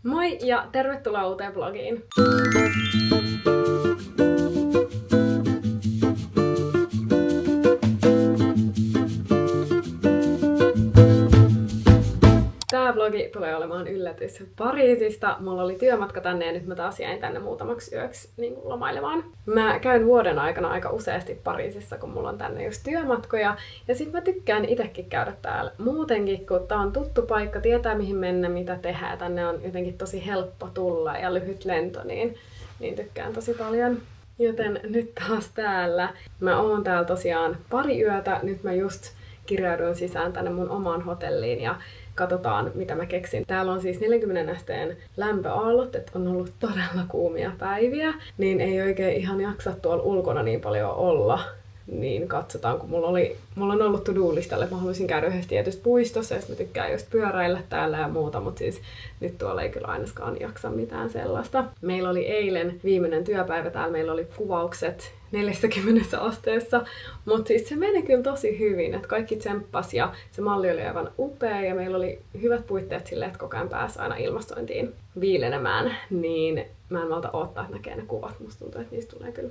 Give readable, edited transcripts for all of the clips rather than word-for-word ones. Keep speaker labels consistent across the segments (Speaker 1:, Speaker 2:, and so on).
Speaker 1: Moi ja tervetuloa uuteen vlogiin! Tää vlogi tulee olemaan yllätys Pariisista. Mulla oli työmatka tänne ja nyt mä taas jäin tänne muutamaksi yöksi lomailemaan. Mä käyn vuoden aikana aika useasti Pariisissa, kun mulla on tänne just työmatkoja. Ja sit mä tykkään itekin käydä täällä muutenkin, kun tää on tuttu paikka, tietää mihin mennä, mitä tehdä. Ja tänne on jotenkin tosi helppo tulla ja lyhyt lento, niin tykkään tosi paljon. Joten nyt taas täällä. Mä oon täällä tosiaan pari yötä. Nyt mä just kirjauduin sisään tänne mun omaan hotelliin ja katsotaan, mitä mä keksin. Täällä on siis 40 asteen lämpöaallot, että on ollut todella kuumia päiviä, niin ei oikein ihan jaksa tuolla ulkona niin paljon olla. Niin katsotaan, kun mulla on ollut to-do-listalle, että mä haluaisin käydä yhdessä tietysti puistossa, jos mä tykkään just pyöräillä täällä ja muuta, mutta siis nyt tuolla ei kyllä ainakaan jaksa mitään sellaista. Meillä oli eilen viimeinen työpäivä täällä, meillä oli kuvaukset 40 asteessa, mutta siis se meni kyllä tosi hyvin, että kaikki tsemppas ja se malli oli aivan upea ja meillä oli hyvät puitteet silleen, että koko ajan pääsi aina ilmastointiin viilenemään, niin mä en malta odottaa, että näkee ne kuvat, musta tuntuu, että niistä tulee kyllä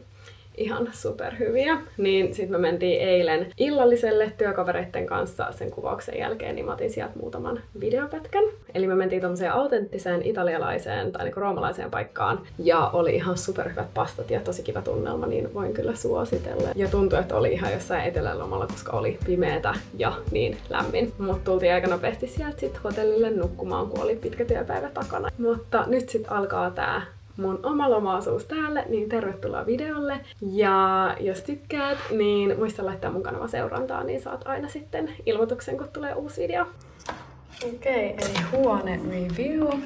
Speaker 1: ihan superhyviä. Niin sit me mentiin eilen illalliselle työkavereitten kanssa sen kuvauksen jälkeen, niin mä otin sieltä muutaman videopätkän. Eli me mentiin tommoseen autenttiseen italialaiseen tai niinku roomalaiseen paikkaan ja oli ihan superhyvät pastat ja tosi kiva tunnelma, niin voin kyllä suositella. Ja tuntui, että oli ihan jossain etelälomalla, koska oli pimeätä ja niin lämmin. Mut tultiin aika nopeasti sieltä sit hotellille nukkumaan, kun oli pitkä työpäivä takana. Mutta nyt sit alkaa tää mun oma lomaosuus täällä, niin tervetuloa videolle. Ja jos tykkäät, niin muista laittaa mun kanava seurantaa, niin saat aina sitten ilmoituksen, kun tulee uusi video. Okei, eli huone review.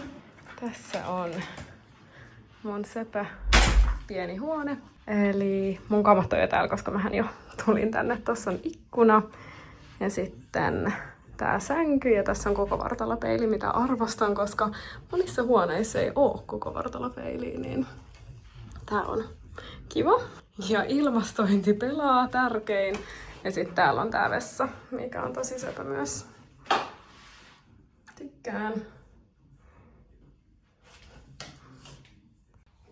Speaker 1: Tässä on mun söpö pieni huone. Eli mun kamat on jo täällä, koska mähän jo tulin tänne. Tossa on ikkuna. Ja sitten tää sänky ja tässä on koko vartalopeili, mitä arvostan, koska monissa huoneissa ei oo koko vartalopeiliä, niin tää on kiva. Ja ilmastointi pelaa, tärkein. Ja sitten täällä on tää vessa, mikä on tosi söpö myös. Tykkään.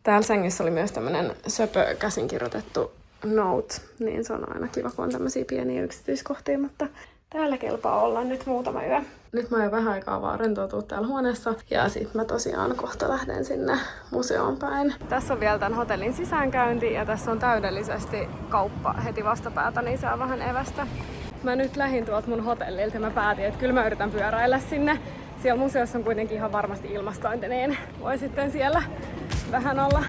Speaker 1: Täällä sängyssä oli myös tämmönen söpö käsinkirjoitettu note, niin se on aina kiva, kun on tämmösiä pieniä yksityiskohtia, mutta täällä kelpaa olla nyt muutama yö. Nyt mä oon vähän aikaa vaan rentoutua täällä huoneessa ja sit mä tosiaan kohta lähden sinne museoon päin. Tässä on vielä tän hotellin sisäänkäynti ja tässä on täydellisesti kauppa heti vastapäätä, niin saa vähän evästä. Mä nyt lähdin tuolta mun hotellilta ja mä päätin, että kyllä mä yritän pyöräillä sinne. Siellä museossa on kuitenkin ihan varmasti ilmastointi, niin voi sitten siellä vähän olla.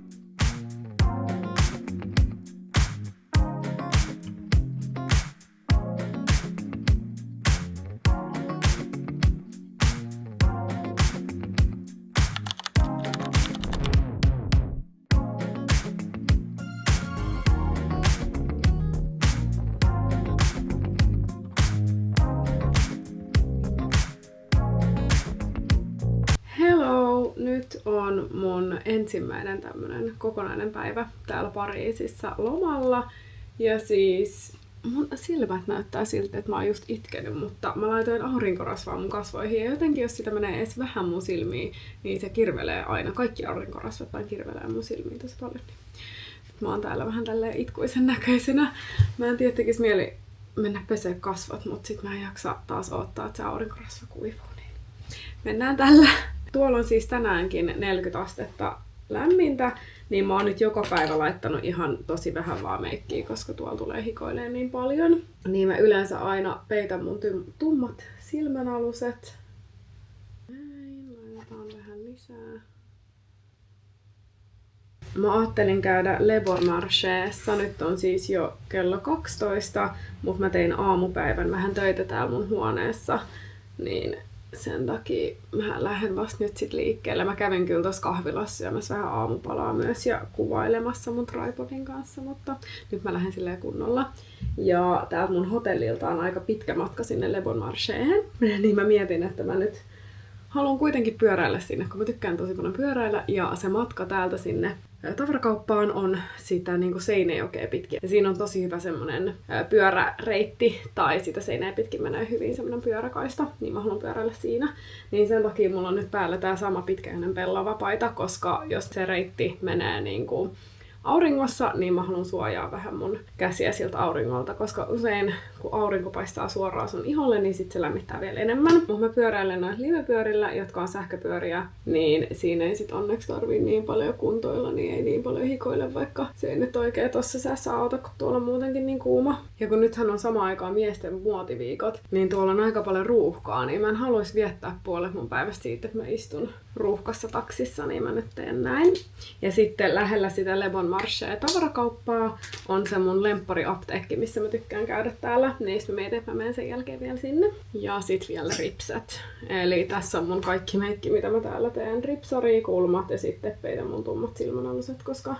Speaker 1: Nyt on mun ensimmäinen tämmönen kokonainen päivä täällä Pariisissa lomalla. Ja siis mun silmät näyttää siltä, että mä oon just itkenyt, mutta mä laitoin aurinkorasvaa mun kasvoihin. Ja jotenkin jos sitä menee edes vähän mun silmiin, niin se kirvelee aina. Kaikki aurinkorasvat vain kirvelee mun silmiin tosi paljon. Mä oon täällä vähän tälleen itkuisen näköisenä. Mä en tiedä, tekis mieli mennä pesee kasvot, mutta sit mä en jaksa taas odottaa, että se aurinkorasva kuivuu. Niin mennään tällä. Tuolla on siis tänäänkin 40 astetta lämmintä, niin mä oon nyt joka päivä laittanut ihan tosi vähän vaan meikkiä, koska tuolla tulee hikoilemaan niin paljon. Niin mä yleensä aina peitän mun tummat silmänaluset. Näin, laitetaan vähän lisää. Mä ajattelin käydä Le Bon Marchéssa, nyt on siis jo kello 12, mutta mä tein aamupäivän vähän töitä täällä mun huoneessa, niin sen takia mä lähden vasta nyt sit liikkeelle. Mä kävin kyllä tossa kahvilassa syömässä vähän aamupalaa myös ja kuvailemassa mun tripodin kanssa, mutta nyt mä lähden silleen kunnolla. Ja täältä mun hotellilta on aika pitkä matka sinne Le Bon Marchéhen, niin mä mietin, että mä nyt haluan kuitenkin pyöräillä sinne, kun mä tykkään tosi paljon pyöräillä, ja se matka täältä sinne tavarakauppaan on sitä niin kuin Seinäjokea pitkin. Ja siinä on tosi hyvä semmonen pyöräreitti, tai sitä Seinäjä pitkin menee hyvin semmonen pyöräkaista, niin mä haluan pyöräillä siinä. Niin sen takia mulla on nyt päällä tää sama pitkäinen pellava paita, koska jos se reitti menee niin kuin auringossa, niin mä haluan suojaa vähän mun käsiä siltä auringolta, koska usein kun aurinko paistaa suoraan sun iholle, niin sit se lämmittää vielä enemmän. Mutta mä pyöräilen noilla livepyörillä, jotka on sähköpyöriä, niin siinä ei sit onneksi tarvii niin paljon kuntoilla, niin ei niin paljon hikoile, vaikka se ei nyt oikein tossa säässä auta, kun tuolla on muutenkin niin kuuma. Ja kun nythän on samaan aikaan miesten muotiviikot, niin tuolla on aika paljon ruuhkaa, niin mä en haluaisi viettää puolet mun päivästä siitä, että mä istun ruuhkassa taksissa, niin mä nyt teen näin. Ja sitten lähellä sitä Le Bon Marché tavarakauppaa on se mun lemppariapteekki, missä mä tykkään käydä täällä. Niistä mä mietin, että mä menen sen jälkeen vielä sinne. Ja sit vielä ripset. Eli tässä on mun kaikki meikki, mitä mä täällä teen. Ripsari, kulmat ja sitten peitän mun tummat silmänaluset, koska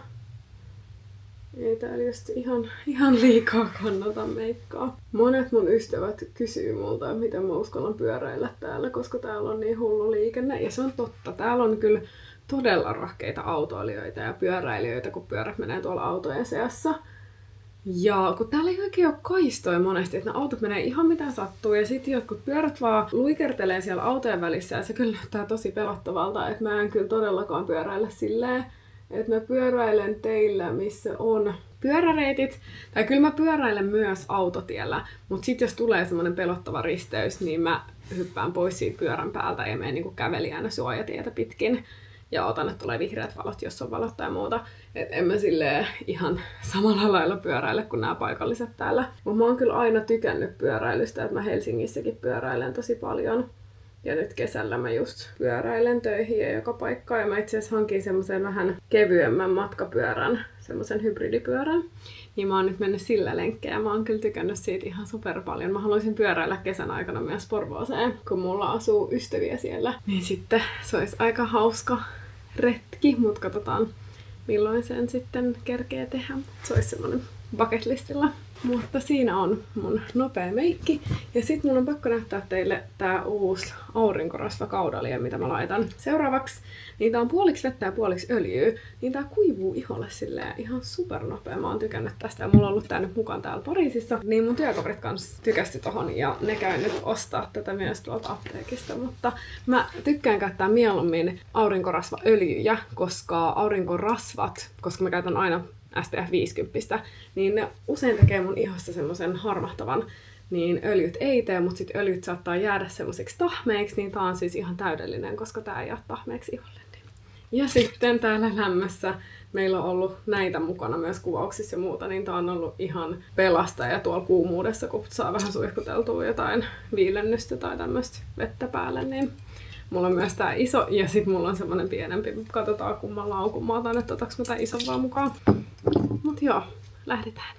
Speaker 1: ei täällä just ihan liikaa kannata meikkaa. Monet mun ystävät kysyy multa, miten mä uskallan pyöräillä täällä, koska täällä on niin hullu liikenne. Ja se on totta. Täällä on kyllä todella rahkeita autoilijoita ja pyöräilijöitä, kun pyörät menee tuolla autojen seassa. Ja kun täällä ei oikein ole kaistoja monesti, että ne autot menee ihan mitä sattuu, ja sitten jotkut pyörät vaan luikertelee siellä autojen välissä, ja se kyllä näyttää tosi pelottavalta, että mä en kyllä todellakaan pyöräillä silleen, että mä pyöräilen teillä, missä on pyöräreitit, tai kyllä mä pyöräilen myös autotiellä, mutta sitten jos tulee semmoinen pelottava risteys, niin mä hyppään pois siitä pyörän päältä ja menen niinku kävelijänä suojatietä pitkin. Ja otan, että tulee vihreät valot, jos on valot tai muuta. Et en mä silleen ihan samalla lailla pyöräile kuin nämä paikalliset täällä. Mutta mä oon kyllä aina tykännyt pyöräilystä, että mä Helsingissäkin pyöräilen tosi paljon. Ja nyt kesällä mä just pyöräilen töihin ja joka paikkaan. Ja mä itse asiassa hankin semmoisen vähän kevyemmän matkapyörän, semmoisen hybridipyörän. Niin mä oon nyt mennyt sillä lenkkejä. Mä oon kyllä tykännyt siitä ihan super paljon. Mä haluaisin pyöräillä kesän aikana myös Porvooseen, kun mulla asuu ystäviä siellä. Niin sitten se olisi aika hauska retki, mutta katsotaan milloin sen sitten kerkee tehdä. Se olisi semmonen bucket listilla. Mutta siinä on mun nopea meikki. Ja sit mun on pakko näyttää teille tää uusi aurinkorasvakaudalia, mitä mä laitan seuraavaksi. Niin tää on puoliksi vettä ja puoliksi öljyä. Niin tää kuivuu iholle silleen ihan supernopea. Mä oon tykännyt tästä ja mulla on ollut tää nyt mukaan täällä Pariisissa. Niin mun työkaverit kanssa tykästy tohon ja ne käy nyt ostaa tätä myös tuolta apteekista. Mutta mä tykkään käyttää mieluummin aurinkorasvaöljyjä, koska aurinkorasvat, koska mä käytän aina SPF 50, niin ne usein tekee mun ihosta semmoisen harmahtavan, niin öljyt ei tee, mutta sit öljyt saattaa jäädä semmoiseksi tahmeiksi, niin tää on siis ihan täydellinen, koska tää ei jää tahmeiksi iholle. Ja sitten täällä lämmössä meillä on ollut näitä mukana myös kuvauksissa ja muuta, niin tää on ollut ihan pelastaja tuolla kuumuudessa, kun saa vähän suihkuteltua jotain viilennystä tai tämmöistä vettä päälle, niin mulla on myös tää iso ja sit mulla on semmonen pienempi. Katsotaan kumman laukun mä otan, että otaks mä tän ison vaan mukaan. Mut joo, lähdetään.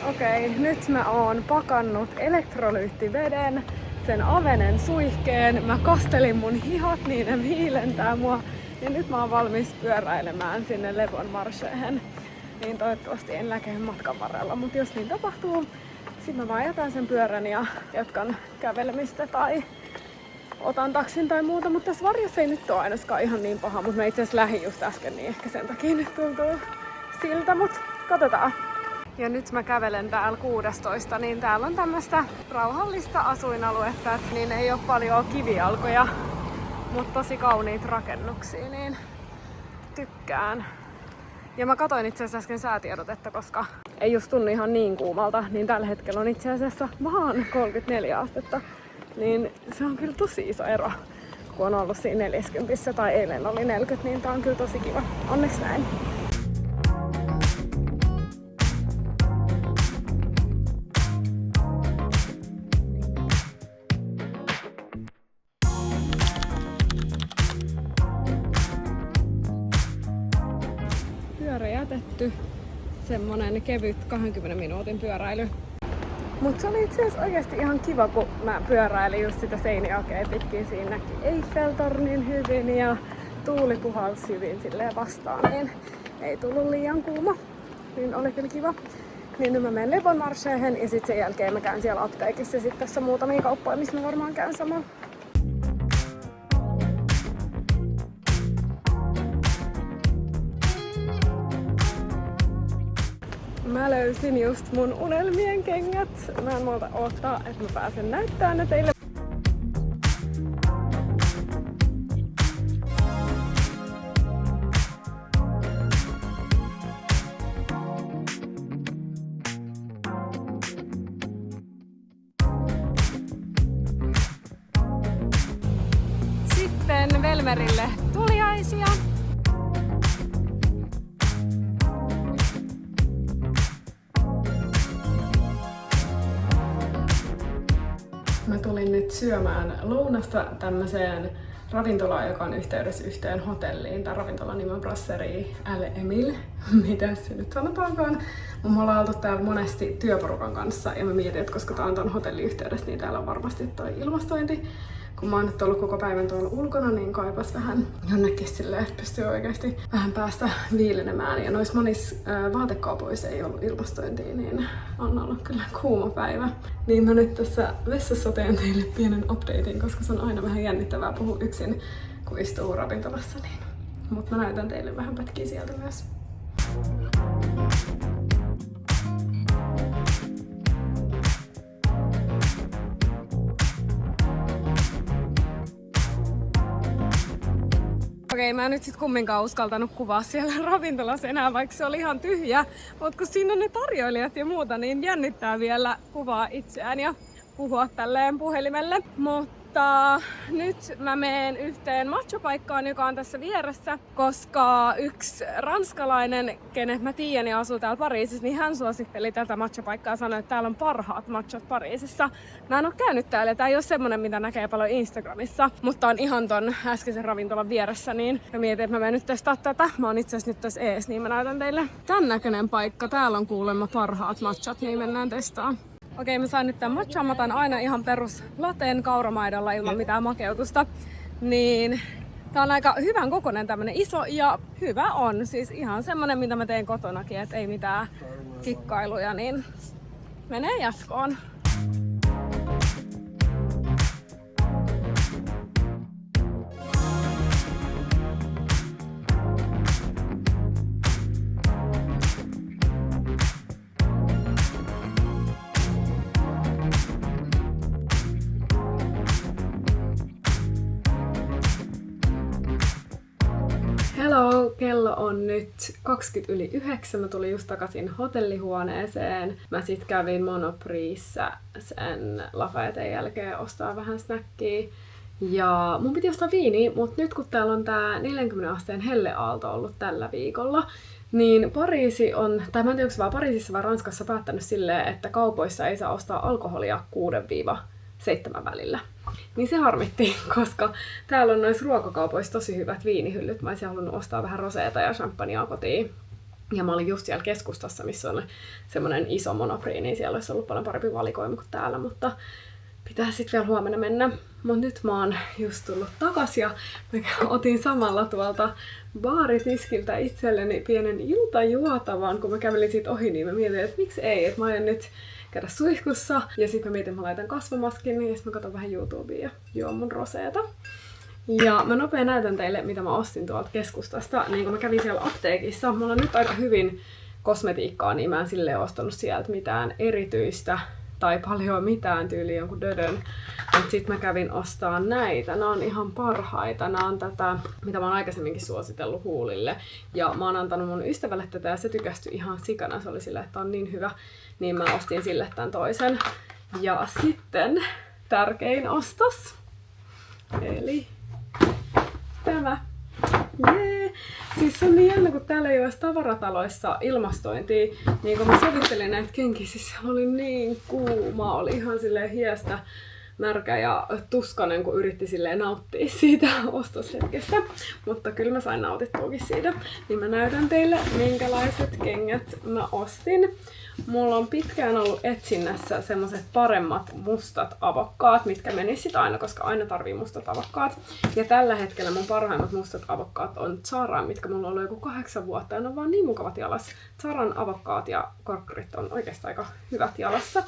Speaker 1: Okei, nyt mä oon pakannut elektrolyyttiveden, sen avenen suihkeen. Mä kastelin mun hihot, niin ne viilentää mua. Ja nyt mä oon valmis pyöräilemään sinne Le Bon Marchéhen. Niin toivottavasti en läkeä matkan varrella, mut jos niin tapahtuu, sit mä vaan jätän sen pyörän ja jatkan kävelemistä tai otan taksin tai muuta, mutta tässä varjossa ei nyt ole ainakaan ihan niin paha, mutta mä itse asiassa lähdin just äsken, niin ehkä sen takia nyt tuntuu siltä, mutta katsotaan. Ja nyt mä kävelen täällä 16, niin täällä on tämmöistä rauhallista asuinaluetta, niin ei ole paljon kivijalkoja, mutta tosi kauniit rakennuksia, niin tykkään. Ja mä katsoin itse asiassa äsken säätiedotetta, koska ei just tunnu ihan niin kuumalta, niin tällä hetkellä on itse asiassa vaan 34 astetta. Niin se on kyllä tosi iso ero, kun on ollut siinä 40 tai eilen oli 40, niin tää on kyllä tosi kiva. Onneksi näin. Pyörä jätetty. Semmonen kevyt 20 minuutin pyöräily. Mutta se oli itse asiassa oikeasti ihan kiva, kun mä pyöräilin just sitä Seinäjokea pitkin. Siinä näki Eiffeltornin hyvin ja tuuli puhalsi hyvin silleen vastaan, niin ei tullut liian kuuma. Niin oli kyllä kiva. Niin nyt mä menen Le Bon Marchéhen ja sitten sen jälkeen mä käyn siellä apteekissa ja sitten tässä muutamia kauppoja, missä mä varmaan käyn samalla. mä löysin just mun unelmien kengät. Mä en malta odottaa, että mä pääsen näyttämään ne teille. Sitten Velmerille tuliaisia. Mä tulin nyt syömään lounasta tämmöiseen ravintolaan, joka on yhteydessä yhteen hotelliin. Tää ravintolan nimi on Brasserie L'Emile. Mitä se nyt sanotaankaan? Me ollaan oltu täällä monesti työporukan kanssa ja mä mietin, että koska tää on ton hotellin yhteydessä, niin täällä on varmasti toi ilmastointi. Kun mä oon nyt ollut koko päivän tuolla ulkona, niin kaipas vähän jonnekin silleen, että pystyy oikeasti vähän päästä viilenemään. Ja noissa monissa vaatekaupoissa ei ollut ilmastointia, niin on ollut kyllä kuuma päivä. Niin mä nyt tässä vessassa teen teille pienen updatein, koska se on aina vähän jännittävää puhua yksin, kun istuu ravintolassa. Niin. Mutta mä näytän teille vähän pätkiä sieltä myös. Okei, mä en nyt sit kumminkaan uskaltanut kuvaa siellä ravintolassa enää, vaikka se oli ihan tyhjä. Mut kun siinä on ne tarjoilijat ja muuta, niin jännittää vielä kuvaa itseään ja puhua tälleen puhelimelle. Mutta nyt mä menen yhteen matchapaikkaan, joka on tässä vieressä, koska yksi ranskalainen, kenet mä tiedän ja asuu täällä Pariisissa, niin hän suositteli tätä matchapaikkaa ja sanoi, että täällä on parhaat matchat Pariisissa. Mä en oo käynyt täällä ja tää ei oo semmonen, mitä näkee paljon Instagramissa, mutta on ihan ton äskeisen ravintolan vieressä, niin mä mietin, että mä menen nyt testaa tätä. Mä oon itse asiassa nyt tässä ees, niin mä näytän teille. Tän näköinen paikka, täällä on kuulemma parhaat matchat, niin mennään testaamaan. Okei, mä sain nyt tän matchan, mä otan aina ihan perus lateen kauramaidolla ilman mitään makeutusta. Niin tää on aika hyvän kokoinen tämmönen iso ja hyvä on. Siis ihan semmonen, mitä mä teen kotonakin, et ei mitään kikkailuja, niin menee jatkoon. Hello, kello on nyt 9:20. Mä tulin just takaisin hotellihuoneeseen. Mä sit kävin Monoprixssä sen Lafayeten jälkeen ostaa vähän snackia. Ja mun piti ostaa viiniä, mutta nyt kun täällä on tää 40 asteen helleaalto ollut tällä viikolla, niin Pariisi on, tai mä en tiedä, onko se vaan Pariisissa vai Ranskassa päättänyt silleen, että kaupoissa ei saa ostaa alkoholia 6-7 välillä. Niin se harmitti, koska täällä on noissa ruokakaupoissa tosi hyvät viinihyllyt. Mä olisin halunnut ostaa vähän roseeta ja champagnea kotiin. Ja mä olin just siellä keskustassa, missä on semmonen iso Monoprix, niin siellä olisi ollut paljon parempi valikoima kuin täällä, mutta pitää sitten vielä huomenna mennä. Mut nyt mä oon just tullut takas ja mä otin samalla tuolta baaritiskiltä itselleni pienen iltajuotavan, kun mä kävelin siitä ohi, niin mä mietin, että miksi ei, että mä aion nyt käydä suihkussa ja sitten mä mietin, että mä laitan kasvomaskin niin ja sitten mä katson vähän YouTubea ja juon mun roseeta. Ja mä nopea näytän teille, mitä mä ostin tuolta keskustasta. Niin kun mä kävin siellä apteekissa, mulla on nyt aika hyvin kosmetiikkaa, niin mä en silleen ostanut sieltä mitään erityistä tai paljon mitään, tyyliin jonkun dödön. Mutta sit mä kävin ostaa näitä. Nää on ihan parhaita. Nää on tätä, mitä mä oon aikaisemminkin suositellut huulille. Ja mä oon antanut mun ystävälle tätä ja se tykästyi ihan sikana. Se oli silleen, että on niin hyvä. Niin mä ostin sille tän toisen. Ja sitten tärkein ostos. Eli tämä. Jee! Siis on niin jännä, kun täällä ei ole tavarataloissa ilmastointia. Niin kun mä sovittelin näitä kenkiä, siis oli niin kuuma. Oli ihan silleen hiestä märkä ja tuskanen, kun yritti silleen nauttia siitä ostoshetkestä. Mutta kyllä mä sain nautittuakin siitä. Niin mä näytän teille, minkälaiset kengät mä ostin. Mulla on pitkään ollut etsinnässä semmoset paremmat mustat avokkaat, mitkä menis aina, koska aina tarvii mustat avokkaat. Ja tällä hetkellä mun parhaimmat mustat avokkaat on Zaran, mitkä mulla on ollut joku 8 vuotta ja ne on vaan niin mukavat jalas. Zaran avokkaat ja korkkarit on oikeastaan aika hyvät jalassa.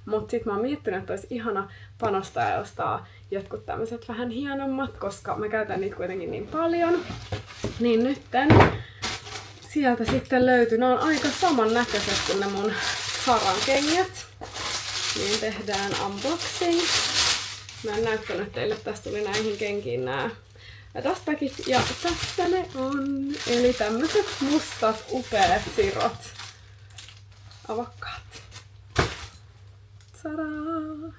Speaker 1: Mut sit mä oon miettinyt, että olisi ihana panostaa ja ostaa jotkut tämmöset vähän hienommat, koska mä käytän niitä kuitenkin niin paljon. Niin nytten sieltä sitten löytyi. Ne on aika samannäköiset kuin ne mun Zaran kengät. Niin tehdään unboxing. Mä en näyttänyt teille, tästä tuli näihin kenkiin nää dustbagit. Ja tässä ne on. Eli tämmöset mustat upeat sirot. Avokkaat. Tadaa!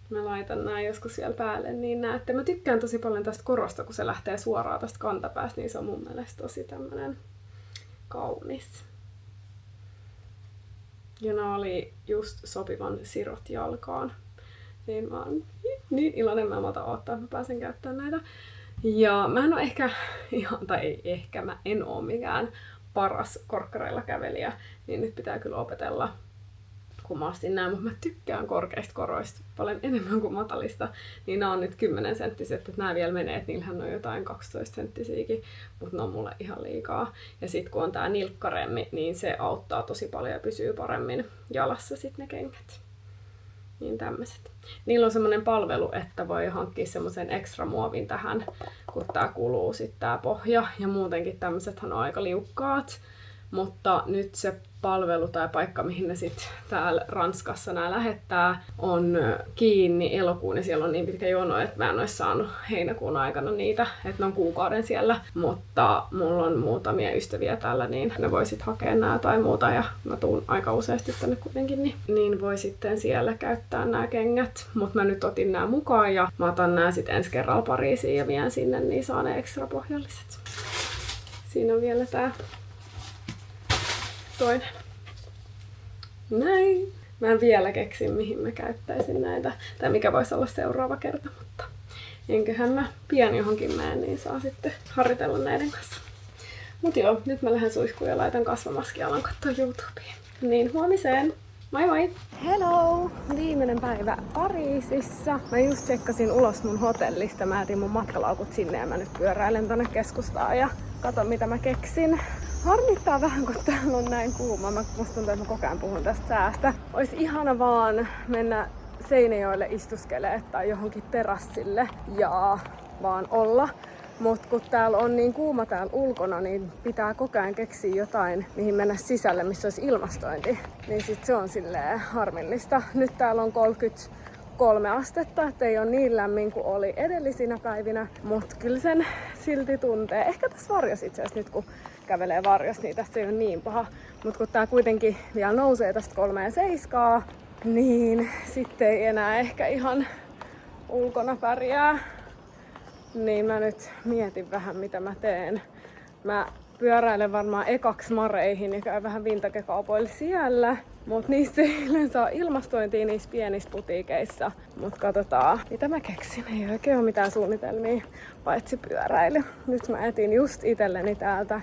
Speaker 1: Mä laitan nää joskus vielä päälle, niin näette. Mä tykkään tosi paljon tästä korosta, kun se lähtee suoraan tästä kantapäästä, niin se on mun mielestä tosi tämmönen kaunis. Ja nää oli just sopivan sirot jalkaan. Niin mä oon niin iloinen, mä en malta odottaa, että mä pääsen käyttämään näitä. Ja mä en oo mä en oo mikään paras korkkareilla kävelijä, niin nyt pitää kyllä opetella, kun mä ostin nää, mutta mä tykkään korkeista koroista paljon enemmän kuin matalista, niin nää on nyt 10 senttiset, että nää vielä menee, että niillähän on jotain 12 senttisiäkin, mutta ne on mulle ihan liikaa. Ja sit kun on tää nilkkaremmi, niin se auttaa tosi paljon ja pysyy paremmin jalassa sit ne kengät. Niin tämmöset. Niillä on semmonen palvelu, että voi hankkia semmosen ekstra muovin tähän, kun tää kuluu sit tää pohja. Ja muutenkin tämmösethän on aika liukkaat. Mutta nyt se palvelu tai paikka, mihin ne sitten täällä Ranskassa nää lähettää, on kiinni elokuun ja siellä on niin pitkä jono, että mä en olisi saanut heinäkuun aikana niitä, että ne on kuukauden siellä. Mutta mulla on muutamia ystäviä täällä, niin ne voi sitten hakea nää tai muuta ja mä tuun aika useasti tänne kuitenkin, niin voi sitten siellä käyttää nämä kengät. Mutta mä nyt otin nämä mukaan ja mä otan nämä sitten ensi kerralla Pariisiin ja vien sinne, niin saa ne ekstra pohjalliset. Siinä on vielä tää toinen. Näin. Mä en vielä keksi, mihin mä käyttäisin näitä. Tai mikä voisi olla seuraava kerta, mutta enköhän mä pian johonkin menen, niin saa sitten harjoitella näiden kanssa. Mut joo, nyt mä lähden suihkuun ja laitan kasvomaskia, alan katsoa YouTubea. Niin huomiseen! Moi moi! Hello! Viimeinen päivä Pariisissa. Mä just tsekkasin ulos mun hotellista. Mä jätin mun matkalaukut sinne ja mä nyt pyöräilen tonne keskustaan ja katon mitä mä keksin. Harmittaa vähän, kun täällä on näin kuuma. Musta tuntuu, että mä koko ajan puhun tästä säästä. Ois ihana vaan mennä Seinäjoelle istuskelemaan tai johonkin terassille ja vaan olla. Mut kun täällä on niin kuuma täällä ulkona, niin pitää koko ajan keksiä jotain, mihin mennä sisälle, missä olisi ilmastointi. Niin sit se on silleen harmillista. Nyt täällä on 33 astetta, ettei ole niin lämmin kuin oli edellisinä päivinä. Mut kyllä sen silti tuntee. Ehkä tässä varjossa itse asiassa nyt kun kävelee varjossa, niin tässä ei ole niin paha. Mut kun tää kuitenkin vielä nousee tästä 3,7, niin sitten ei enää ehkä ihan ulkona pärjää. Niin mä nyt mietin vähän mitä mä teen. Mä pyöräilen varmaan ekaksi Mareihin ja käyn vähän vintage-kaupoilla siellä. Mut niissä ei yleensä ole ilmastointia niissä pienissä putiikeissa. Mut katsotaan mitä mä keksin. Ei oikein ole mitään suunnitelmia paitsi pyöräily. Nyt mä etin just itselleni täältä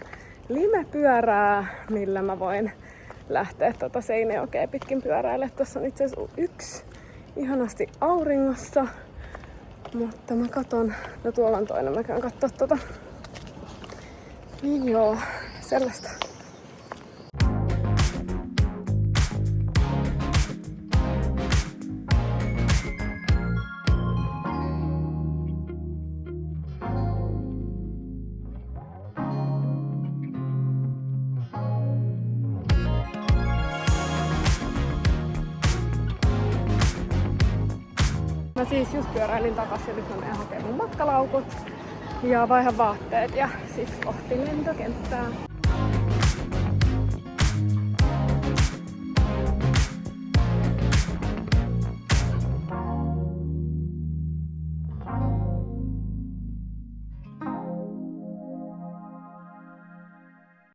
Speaker 1: limepyörää, millä mä voin lähteä Seinäjokea pitkin pyöräille. Tuossa on itse asiassa yksi ihanasti auringossa. Mutta mä katon, no tuolla on toinen, mä käyn kattoo Niin joo, sellaista. Mä siis just pyöräilin takas ja nyt mä menen hakemaan mun matkalaukut ja vaihan vaatteet ja sit kohti lentokenttää.